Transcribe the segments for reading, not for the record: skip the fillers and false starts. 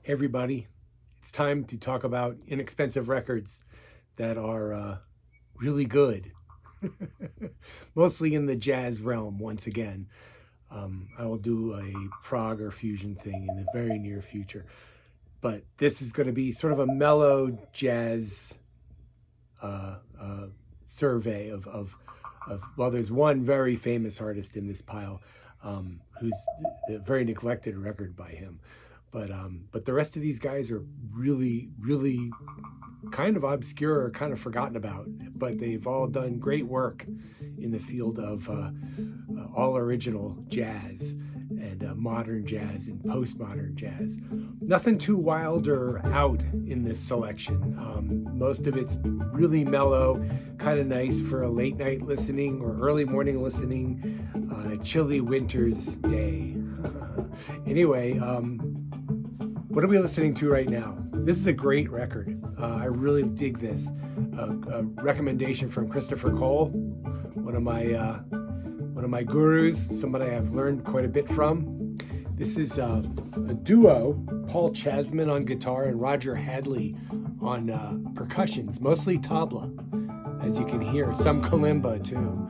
Hey everybody, it's time to talk about inexpensive records that are really good. Mostly in the jazz realm once again. I will do a prog or fusion thing in the very near future. But this is going to be sort of a mellow jazz survey of well, there's one very famous artist in this pile who's a very neglected record by him. But the rest of these guys are really, really kind of obscure or kind of forgotten about. But they've all done great work in the field of all original jazz and modern jazz and postmodern jazz. Nothing too wild or out in this selection. Most of it's really mellow, kind of nice for a late night listening or early morning listening on a chilly winter's day. Anyway, what are we listening to right now? This is a great record. I really dig this. A recommendation from Christopher Cole, one of my gurus, somebody I've learned quite a bit from. This is a duo, Paul Chasman on guitar and Roger Hadley on percussions, mostly tabla, as you can hear, some kalimba too.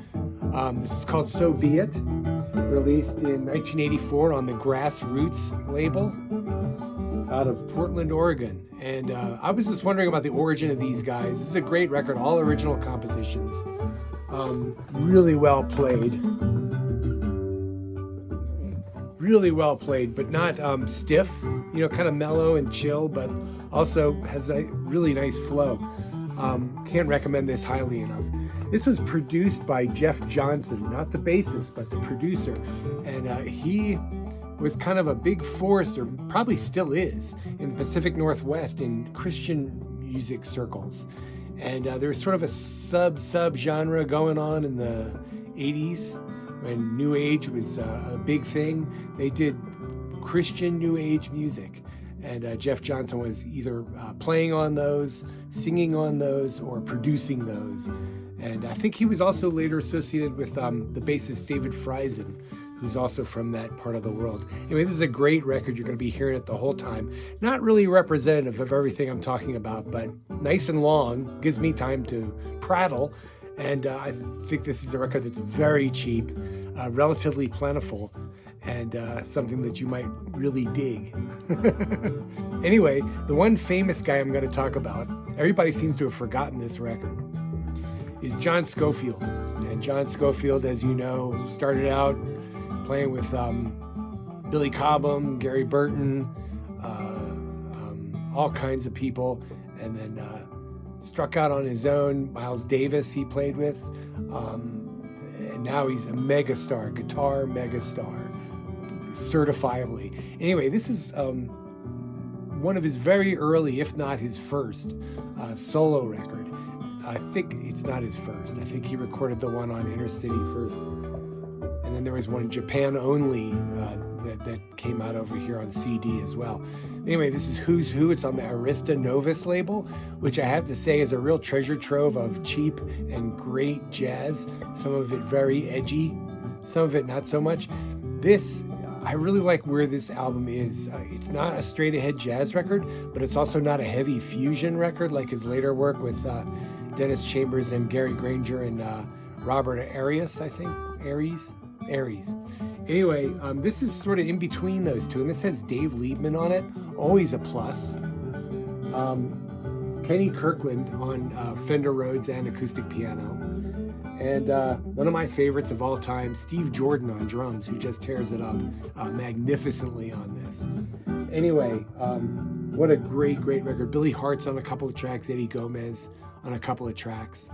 This is called So Be It, released in 1984 on the Grassroots label out of Portland, Oregon. And I was just wondering about the origin of these guys. This is a great record, all original compositions. Really well played, but not stiff, kind of mellow and chill, but also has a really nice flow. Can't recommend this highly enough. This was produced by Jeff Johnson, not the bassist, but the producer. And he was kind of a big force, or probably still is, in the Pacific Northwest in Christian music circles. And there was sort of a sub genre going on in the 80s when New Age was a big thing. They did Christian New Age music. And Jeff Johnson was either playing on those, singing on those, or producing those. And I think he was also later associated with the bassist David Friesen, who's also from that part of the world. Anyway, this is a great record. You're going to be hearing it the whole time. Not really representative of everything I'm talking about, but nice and long, gives me time to prattle. And I think this is a record that's very cheap, relatively plentiful, and something that you might really dig. Anyway, the one famous guy I'm going to talk about, everybody seems to have forgotten this record, is John Scofield. And John Scofield, as you know, started out playing with Billy Cobham, Gary Burton, all kinds of people, and then struck out on his own. Miles Davis he played with, and now he's a megastar, guitar megastar, certifiably. Anyway, this is one of his very early, if not his first, solo record. I think it's not his first. I think he recorded the one on Inner City first. And then there was one Japan only that came out over here on CD as well. Anyway, this is Who's Who. It's on the Arista Novus label, which I have to say is a real treasure trove of cheap and great jazz. Some of it very edgy, some of it not so much. I really like where this album is. It's not a straight ahead jazz record, but it's also not a heavy fusion record like his later work with Dennis Chambers and Gary Granger and Robert Arias, I think. Aries. Anyway, this is sort of in between those two, and this has Dave Liebman on it, always a plus. Kenny Kirkland on Fender Rhodes and acoustic piano. And one of my favorites of all time, Steve Jordan on drums, who just tears it up magnificently on this. Anyway, what a great record. Billy Hart's on a couple of tracks, Eddie Gomez on a couple of tracks.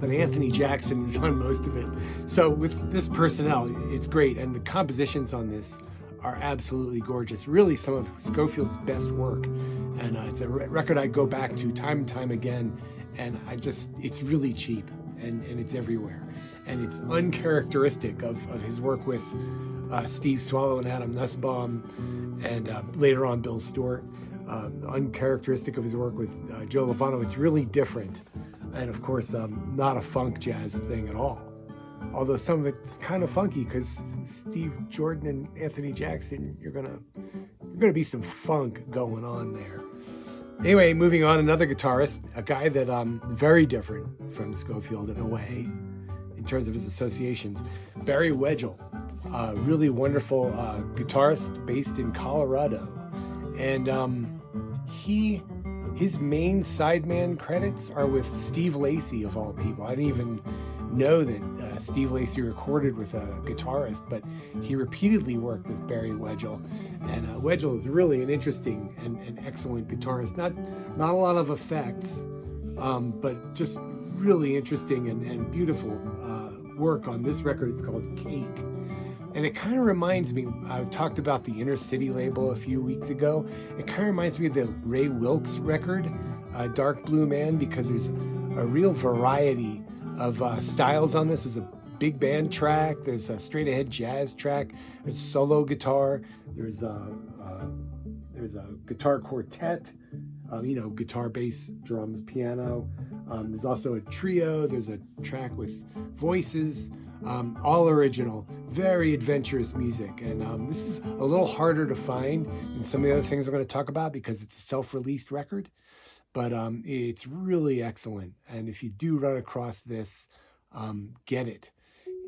But Anthony Jackson is on most of it. So with this personnel, it's great. And the compositions on this are absolutely gorgeous. Really some of Scofield's best work. And it's a record I go back to time and time again. And it's really cheap and it's everywhere. And it's uncharacteristic of his work with Steve Swallow and Adam Nussbaum and later on Bill Stewart. Uncharacteristic of his work with Joe Lovano. It's really different. And of course, not a funk jazz thing at all. although some of it's kind of funky because Steve Jordan and Anthony Jackson, you're gonna be some funk going on there. Anyway, moving on, another guitarist, a guy that very different from Scofield in a way, in terms of his associations, Barry Wedgle, really wonderful guitarist based in Colorado, and his main sideman credits are with Steve Lacy of all people. I didn't even know that Steve Lacy recorded with a guitarist, but he repeatedly worked with Barry Wedgle, and Wedgle is really an interesting and excellent guitarist. Not a lot of effects, but just really interesting and beautiful work on this record. It's called KAKE, and it kind of reminds me, I talked about the Inner City label a few weeks ago. It kind of reminds me of the Ray Wilkes record, Dark Blue Man, because there's a real variety of styles on this. There's a big band track, there's a straight ahead jazz track, there's solo guitar, there's a guitar quartet, guitar, bass, drums, piano. There's also a trio, there's a track with voices, all original, very adventurous music. And this is a little harder to find than some of the other things I'm going to talk about because it's a self-released record. But it's really excellent. And if you do run across this, get it.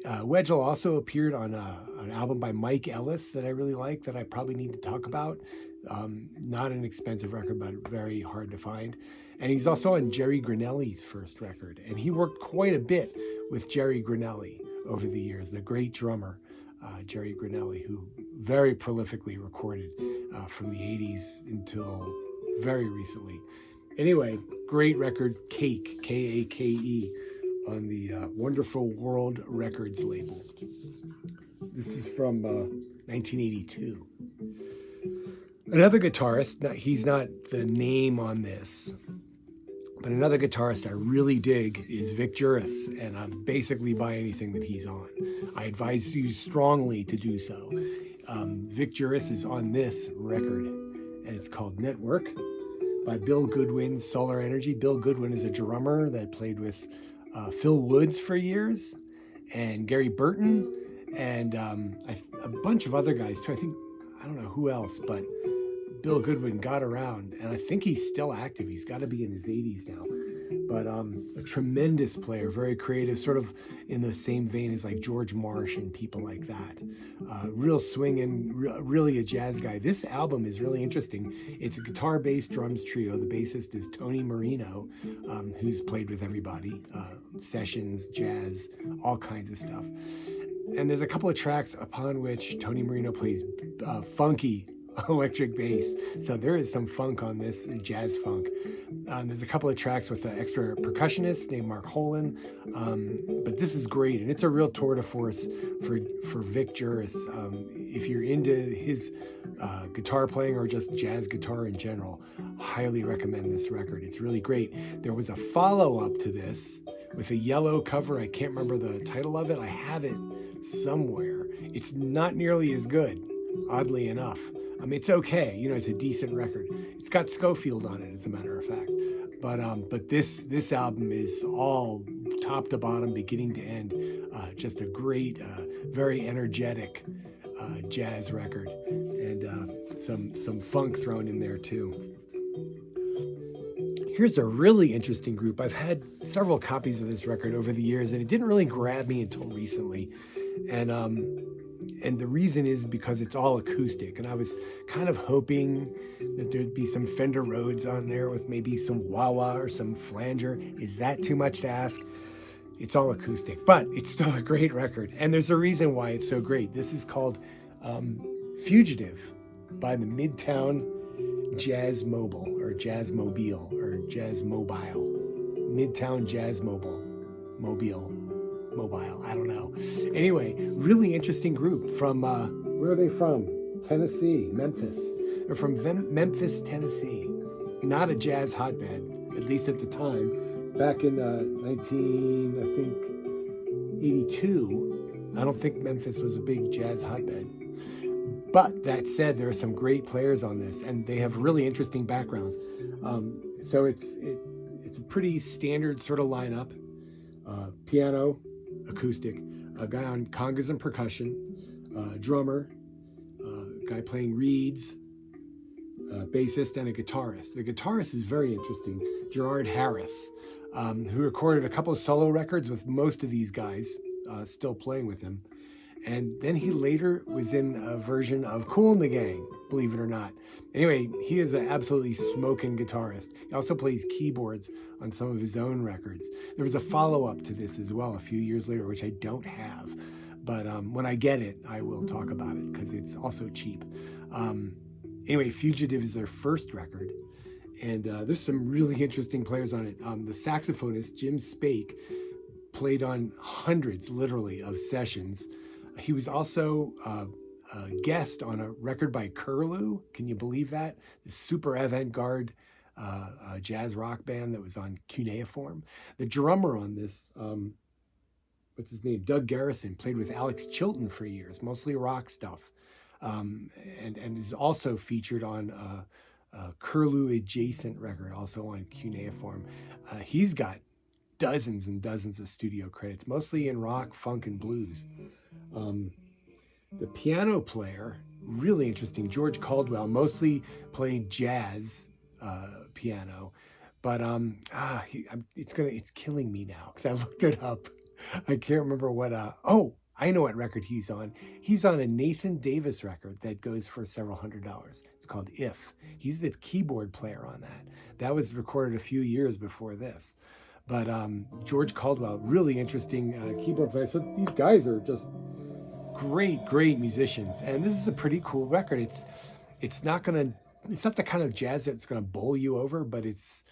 Wedgle also appeared on an album by Mike Ellis that I really like, that I probably need to talk about. Not an expensive record, but very hard to find. And he's also on Jerry Granelli's first record. And he worked quite a bit with Jerry Granelli over the years, the great drummer, Jerry Granelli, who very prolifically recorded from the 80s until very recently. Anyway, great record, KAKE, K-A-K-E, on the Wonderful World Records label. This is from 1982. Another guitarist, he's not the name on this, but another guitarist I really dig is Vic Juris, and I'm basically buy anything that he's on. I advise you strongly to do so. Vic Juris is on this record, and it's called Network, by Bill Goodwin's Solar Energy. Bill Goodwin is a drummer that played with Phil Woods for years, and Gary Burton, and a bunch of other guys too. I don't know who else, but Bill Goodwin got around, and I think he's still active. He's got to be in his 80s now. But a tremendous player, very creative, sort of in the same vein as like George Marsh and people like that. Real swinging, really a jazz guy. This album is really interesting. It's a guitar, bass, drums trio. The bassist is Tony Marino, who's played with everybody, sessions, jazz, all kinds of stuff. And there's a couple of tracks upon which Tony Marino plays funky electric bass, so there is some funk on this, jazz funk. There's a couple of tracks with an extra percussionist named Mark Holan, but this is great, and it's a real tour de force for Vic Juris. If you're into his guitar playing or just jazz guitar in general, highly recommend this record. It's really great. There was a follow-up to this with a yellow cover. I can't remember the title of it. I have it somewhere. It's not nearly as good, oddly enough. I mean, it's okay. It's a decent record. It's got Scofield on it, as a matter of fact. But this album is all top to bottom, beginning to end, just a great, very energetic jazz record, and some funk thrown in there too. Here's a really interesting group. I've had several copies of this record over the years, and it didn't really grab me until recently. And the reason is because it's all acoustic, and I was kind of hoping that there'd be some Fender Rhodes on there with maybe some wah-wah or some flanger. Is that too much to ask? It's all acoustic, but it's still a great record, and there's a reason why it's so great. This is called Fugitive by the Midtown Jazz Mobile, or Jazz Mobile, or Jazz Mobile. Midtown Jazz Mobile. Mobile, I don't know. Anyway, really interesting group from, where are they from? Tennessee, Memphis. They're from Memphis, Tennessee. Not a jazz hotbed, at least at the time. Back in 1982, I don't think Memphis was a big jazz hotbed. But that said, there are some great players on this, and they have really interesting backgrounds. So it's a pretty standard sort of lineup. Piano, acoustic, a guy on congas and percussion, drummer, guy playing reeds, bassist, and a guitarist. The guitarist is very interesting, Gerard Harris, who recorded a couple of solo records with most of these guys still playing with him. And then he later was in a version of Kool and the Gang, believe it or not. Anyway, he is an absolutely smoking guitarist. He also plays keyboards on some of his own records. There was a follow-up to this as well a few years later, which I don't have. But when I get it, I will talk about it because it's also cheap. Anyway, Fugitive is their first record. And there's some really interesting players on it. The saxophonist, Jim Spake, played on hundreds, literally, of sessions. He was also a guest on a record by Curlew. Can you believe that? The super avant-garde jazz rock band that was on cuneiform. The drummer on this, what's his name? Doug Garrison, played with Alex Chilton for years, mostly rock stuff. And is also featured on a Curlew adjacent record, also on cuneiform. He's got dozens and dozens of studio credits, mostly in rock, funk, and blues. The piano player, really interesting, George Caldwell, mostly played jazz piano, but it's killing me now because I looked it up. I can't remember what. I know what record he's on. He's on a Nathan Davis record that goes for several $100s. It's called If. He's the keyboard player on that. That was recorded a few years before this. But George Caldwell, really interesting keyboard player. So these guys are just great musicians. And this is a pretty cool record. It's not the kind of jazz that's gonna bowl you over, but it's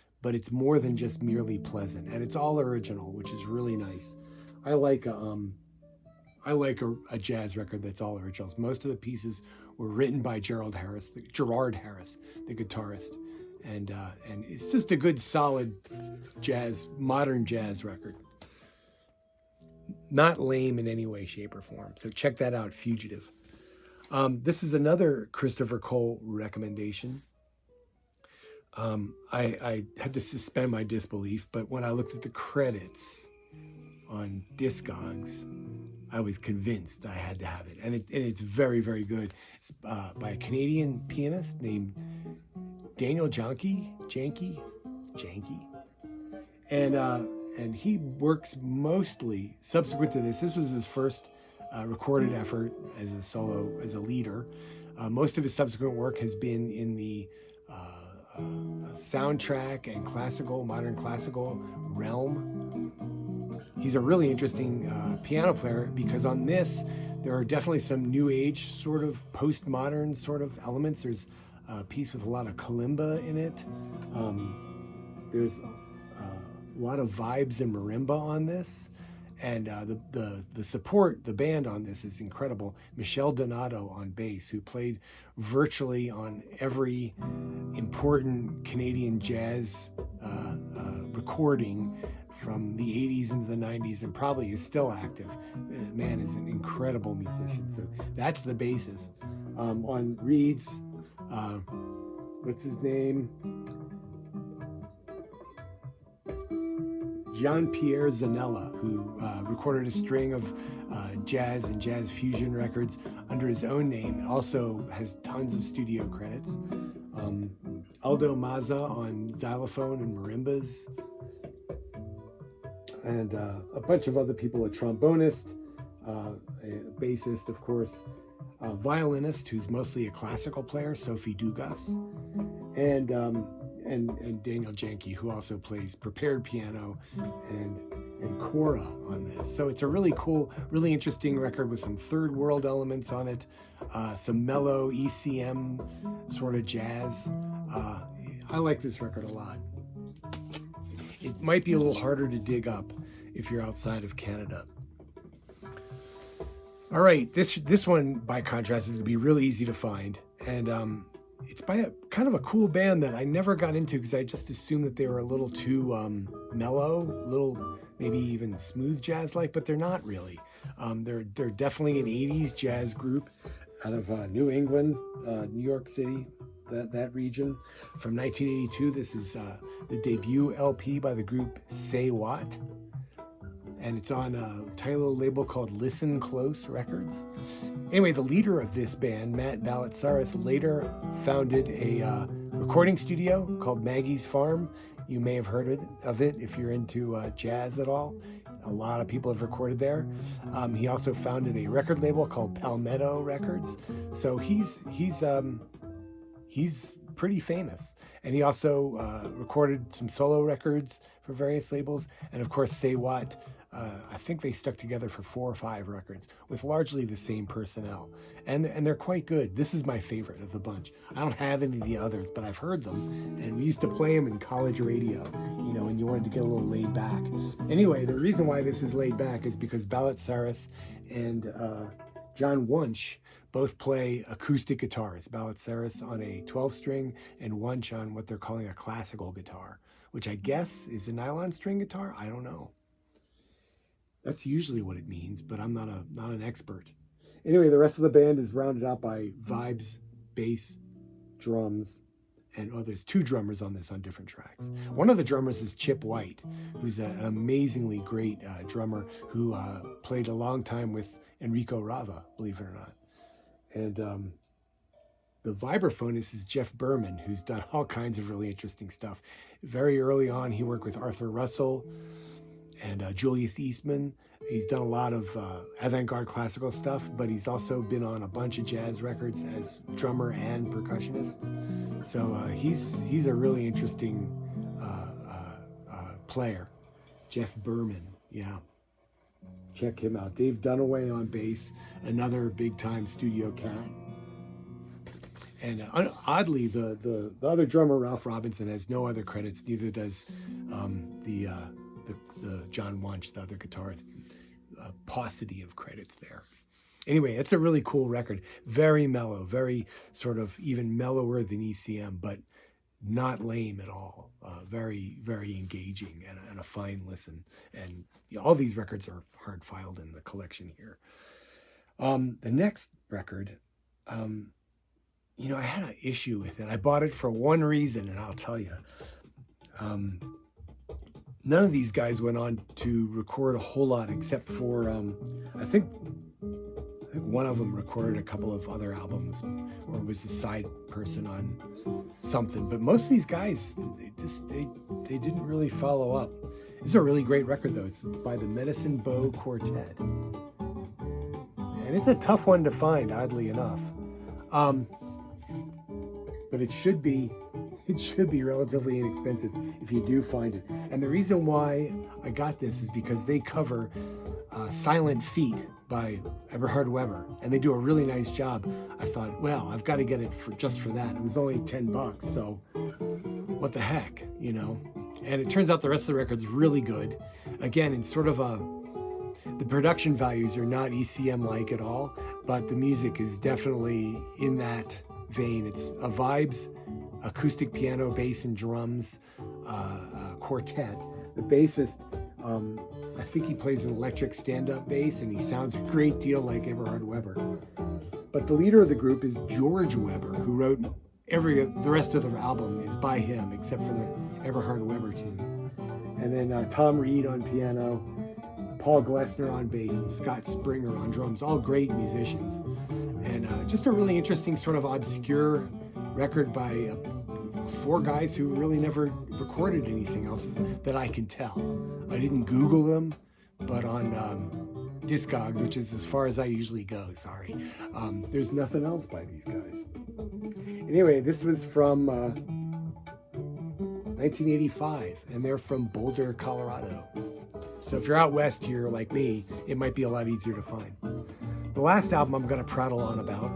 more than just merely pleasant. And it's all original, which is really nice. I like a jazz record that's all originals. Most of the pieces were written by Gerard Harris, the guitarist. And it's just a good, solid modern jazz record. Not lame in any way, shape, or form. So check that out, Fugitive. This is another Christopher Cole recommendation. I had to suspend my disbelief, but when I looked at the credits on Discogs, I was convinced I had to have it. And it's very, very good. It's by a Canadian pianist named Daniel Janke. And he works mostly, subsequent to this was his first recorded effort as a leader. Most of his subsequent work has been in the soundtrack and modern classical realm. He's a really interesting piano player because on this, there are definitely some new age sort of postmodern sort of elements. There's a piece with a lot of kalimba in it. There's a lot of vibes and marimba on this. And the support, the band on this is incredible. Michel Donato on bass, who played virtually on every important Canadian jazz recording from the 80s into the 90s and probably is still active. The man is an incredible musician. So that's the bassist. On reeds, what's his name? Jean-Pierre Zanella, who recorded a string of jazz and jazz fusion records under his own name, also has tons of studio credits. Aldo Maza on xylophone and marimbas. And a bunch of other people, a trombonist, a bassist, of course, a violinist who's mostly a classical player, Sophie Dugas, and Daniel Janke, who also plays prepared piano and kora on this. So it's a really cool, really interesting record with some third world elements on it, some mellow ECM sort of jazz. I like this record a lot. It might be a little harder to dig up if you're outside of Canada. All right, this one, by contrast, is going to be really easy to find. And it's by a kind of a cool band that I never got into because I just assumed that they were a little too mellow, a little maybe even smooth jazz-like, but they're not really. They're definitely an 80s jazz group out of New England, New York City, that region. From 1982, this is the debut LP by the group Say What. and it's on a tiny little label called Listen Close Records. Anyway, the leader of this band, Matt Balitsaris, later founded a recording studio called Maggie's Farm. You may have heard of it if you're into jazz at all. A lot of people have recorded there. He also founded a record label called Palmetto Records. So he's pretty famous. And he also recorded some solo records for various labels. And of course, Say What, I think they stuck together for 4 or 5 records with largely the same personnel. And they're quite good. This is my favorite of the bunch. I don't have any of the others, but I've heard them. And we used to play them in college radio, you know, when you wanted to get a little laid back. Anyway, the reason why this is laid back is because Balitsaris and John Wunsch both play acoustic guitars. Balitsaris on a 12-string and Wunsch on what they're calling a classical guitar, which I guess is a nylon string guitar. I don't know. That's usually what it means, but I'm not an expert. Anyway, the rest of the band is rounded out by vibes, bass, drums, and there's 2 drummers on this on different tracks. One of the drummers is Chip White, who's an amazingly great drummer who played a long time with Enrico Rava, believe it or not. And the vibraphonist is Jeff Berman, who's done all kinds of really interesting stuff. Very early on, he worked with Arthur Russell and Julius Eastman. He's done a lot of avant-garde classical stuff, but he's also been on a bunch of jazz records as drummer and percussionist. So he's a really interesting player. Jeff Berman, yeah. Check him out. Dave Dunaway on bass, another big-time studio cat. And oddly, the other drummer, Ralph Robinson, has no other credits. Neither does the John Wunsch, the other guitarist. A paucity of credits there. Anyway, it's a really cool record. Very mellow, very sort of even mellower than ECM, but not lame at all. Very, very engaging and a fine listen. And you know, all these records are hard filed in the collection here. The next record, you know, I had an issue with it. I bought it for one reason, and I'll tell you. None of these guys went on to record a whole lot, except for I think one of them recorded a couple of other albums, or was a side person on something. But most of these guys, they didn't really follow up. This is a really great record, though. It's by the Medicine Bow Quartet, and it's a tough one to find, oddly enough. But it should be relatively inexpensive if you do find it. And the reason why I got this is because they cover Silent Feet by Eberhard Weber, and they do a really nice job. I thought, well, I've got to get it just for that. It was only $10, so what the heck, you know? And it turns out the rest of the record's really good. Again, it's sort of the production values are not ECM-like at all, but the music is definitely in that vein. It's a vibes, acoustic piano, bass, and drums quartet. The bassist, I think he plays an electric stand-up bass, and he sounds a great deal like Eberhard Weber. But the leader of the group is George Weber, who wrote the rest of the album is by him, except for the Eberhard Weber tune. And then Tom Reed on piano, Paul Glessner on bass, and Scott Springer on drums, all great musicians. And just a really interesting sort of obscure record by 4 guys who really never recorded anything else that I can tell. I didn't Google them, but on Discogs, which is as far as I usually go, sorry, there's nothing else by these guys. Anyway, this was from 1985, and they're from Boulder, Colorado. So if you're out west here like me, it might be a lot easier to find. The last album I'm going to prattle on about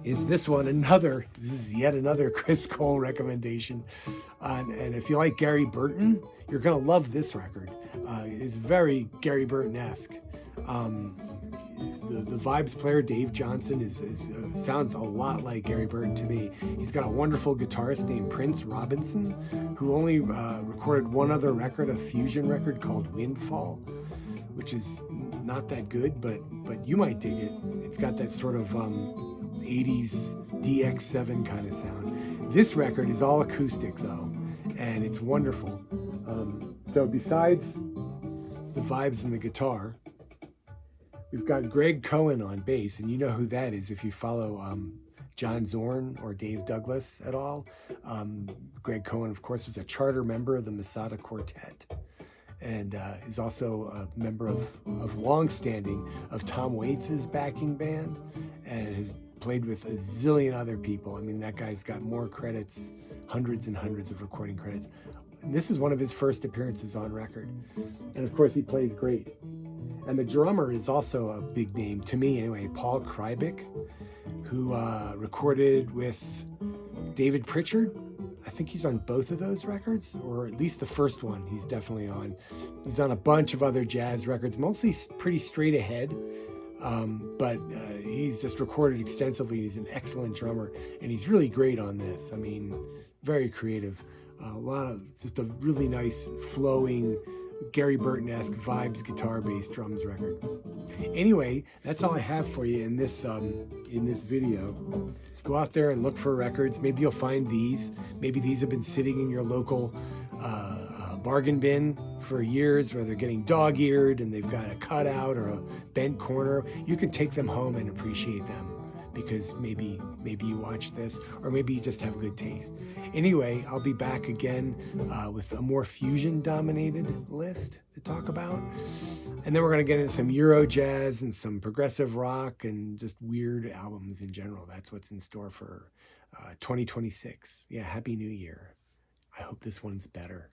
is this one. This is yet another Chris Cole recommendation. And if you like Gary Burton, you're going to love this record. It's very Gary Burton-esque. The Vibes player, Dave Johnson, sounds a lot like Gary Burton to me. He's got a wonderful guitarist named Prince Robinson, who only recorded one other record, a fusion record called Windfall, which is not that good, but you might dig it. It's got that sort of 80s DX7 kind of sound. This record is all acoustic, though, and it's wonderful. So besides the vibes and the guitar. We've got Greg Cohen on bass, and you know who that is if you follow John Zorn or Dave Douglas at all. Greg Cohen, of course, was a charter member of the Masada Quartet, and is also a member of long-standing of Tom Waits' backing band, and has played with a zillion other people. I mean, that guy's got more credits, hundreds and hundreds of recording credits. And this is one of his first appearances on record. And of course, he plays great. And the drummer is also a big name, to me anyway, Paul Krybick, who recorded with David Pritchard. I think he's on both of those records, or at least the first one he's definitely on. He's on a bunch of other jazz records, mostly pretty straight ahead, but he's just recorded extensively. He's an excellent drummer, and he's really great on this. I mean, very creative. A lot of just a really nice flowing Gary Burton-esque vibes, guitar, bass, drums record. Anyway, that's all I have for you in this video. Go out there and look for records. Maybe you'll find these. Maybe these have been sitting in your local bargain bin for years, where they're getting dog-eared and they've got a cutout or a bent corner. You can take them home and appreciate them, because maybe you watch this, or maybe you just have good taste. Anyway, I'll be back again with a more fusion-dominated list to talk about. And then we're going to get into some Euro jazz and some progressive rock and just weird albums in general. That's what's in store for 2026. Yeah, Happy New Year. I hope this one's better.